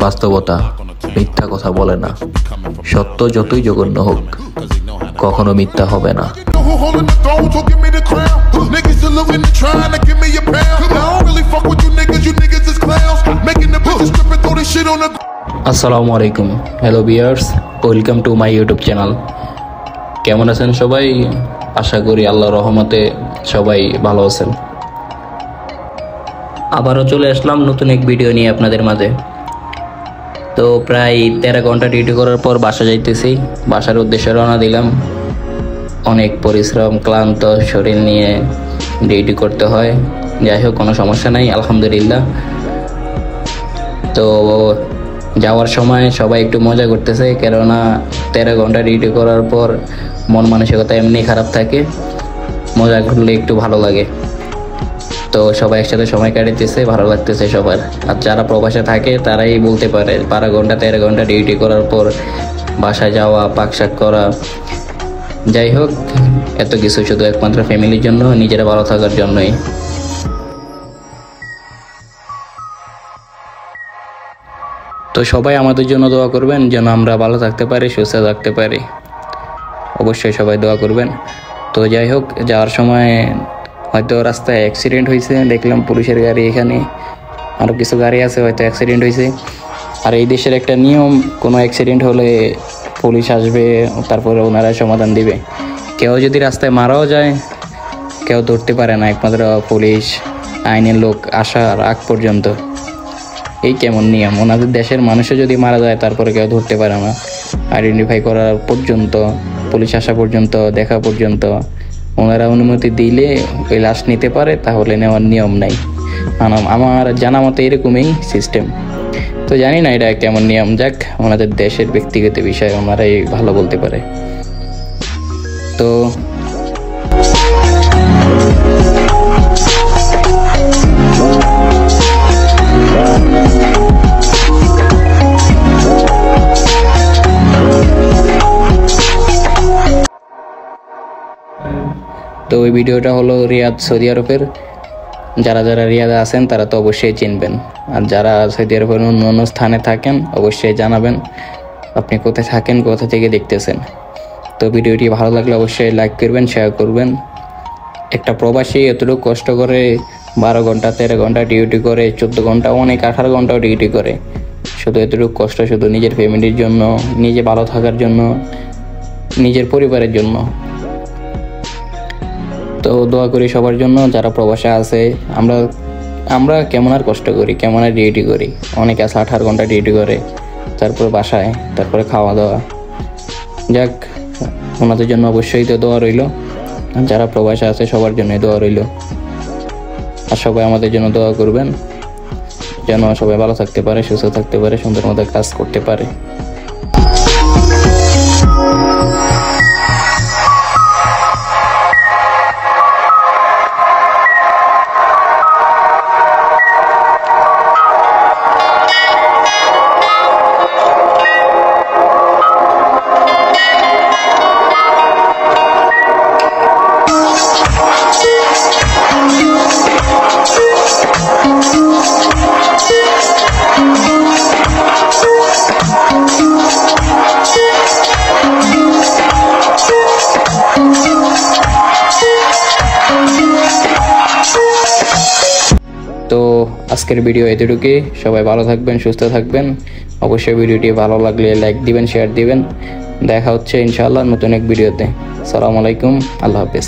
বাস্তবতা মিথ্যা কথা বলে না, সত্য যতই জঘন্য হোক কখনো মিথ্যা হবে না। আসসালামু আলাইকুম, hello viewers, welcome to my YouTube channel. কেমন আছেন সবাই? আশা করি আল্লাহর রহমতে সবাই ভালো আছেন। আবারও চলে আসলাম নতুন এক ভিডিও নিয়ে আপনাদের মাঝে। তো প্রায় 13 ঘন্টা ডিউটি করার পর বাসা যাইতেছি, বাসার উদ্দেশ্যে রওনা দিলাম। অনেক পরিশ্রম, ক্লান্ত শরীর নিয়ে ডিউটি করতে হয়। যাই হোক, কোনো সমস্যা নাই, আলহামদুলিল্লাহ। তো যাওয়ার সময় সবাই একটু মজা করতেছে, কেননা 13 ঘন্টা ডিউটি করার পর মন মানসিকতা এমনি খারাপ থাকে, মজা করলে একটু ভালো লাগে। তো সবাই একসাথে সময় কাটাইতেছে, ভালো লাগতেছে সবার। আর যারা প্রবাসে থাকে তারাই বলতে পারে 13 ঘন্টা ডিউটি করার পর বাসায় যাওয়া, পাকশাক করা। যাই হোক, এত কিছু শুধু একমাত্র ফ্যামিলির জন্য, নিজেরা ভালো থাকার জন্যই। তো সবাই আমাদের জন্য দোয়া করবেন যেন আমরা ভালো থাকতে পারি, সুস্থ থাকতে পারি। অবশ্যই সবাই দোয়া করবেন। তো যাই হোক, যাওয়ার সময় হয়তো রাস্তায় অ্যাক্সিডেন্ট হয়েছে, দেখলাম পুলিশের গাড়ি, এখানে আরও কিছু গাড়ি আছে, হয়তো অ্যাক্সিডেন্ট হয়েছে। আর এই দেশের একটা নিয়ম, কোনো অ্যাক্সিডেন্ট হলে পুলিশ আসবে, তারপরে ওনারা সমাধান দিবে। কেউ যদি রাস্তায় মারাও যায়, কেউ ধরতে পারে না, একমাত্র পুলিশ আইনের লোক আসার আগ পর্যন্ত। এই কেমন নিয়ম! ওনাদের দেশের মানুষও যদি মারা যায় তারপরে কেউ ধরতে পারে না, আইডেন্টিফাই করার পর্যন্ত, পুলিশ আসা পর্যন্ত, দেখা পর্যন্ত। ওনারা অনুমতি দিলে ওই লাশ নিতে পারে, তাহলে নেওয়ার নিয়ম নাই। আমার জানা মতো এরকমই সিস্টেম। তো জানি না এটা কেমন নিয়ম, যাক, ওনাদের দেশের ব্যক্তিগত বিষয়, ওনারাই ভালো বলতে পারে। তো ওই ভিডিওটা হলো রিয়াদ, সৌদি আরবের। যারা যারা রিয়াদে আছেন তারা তো অবশ্যই চিনবেন, আর যারা সৌদি আরবের অন্য স্থানে থাকেন অবশ্যই জানাবেন আপনি কোথায় থাকেন, কোথা থেকে দেখতেছেন। তো ভিডিওটি ভালো লাগলে অবশ্যই লাইক করবেন, শেয়ার করবেন। একটা প্রবাসী এতটুকু কষ্ট করে 12 ঘন্টা 13 ঘন্টা ডিউটি করে, 14 ঘন্টা, অনেক 18 ঘন্টাও ডিউটি করে, শুধু এতটুকু কষ্ট শুধু নিজের ফ্যামিলির জন্য, নিজে ভালো থাকার জন্য, নিজের পরিবারের জন্য। তো দোয়া করি সবার জন্য যারা প্রবাসে আছে। আমরা কেমন আর কষ্ট করি, কেমন আর ডিউটি করি। অনেকে আছে 18 ঘন্টা ডিউটি করে, তারপরে বাসায়, তারপরে খাওয়া দাওয়া। যাক, ওনাদের জন্য অবশ্যই তো দোয়া রইল। যারা প্রবাসে আছে সবার জন্যই দোয়া রইল। আর সবাই আমাদের জন্য দোয়া করবেন যেন সবাই ভালো থাকতে পারে, সুস্থ থাকতে পারে, সুন্দর মতো কাজ করতে পারে। তো আজকের ভিডিও এতটুকুই। সবাই ভালো থাকবেন, সুস্থ থাকবেন। অবশ্যই ভিডিওটি ভালো লাগলে লাইক দিবেন, শেয়ার দিবেন। দেখা হচ্ছে ইনশাআল্লাহ নতুন এক ভিডিওতে। আসসালামু আলাইকুম, আল্লাহ হাফেজ।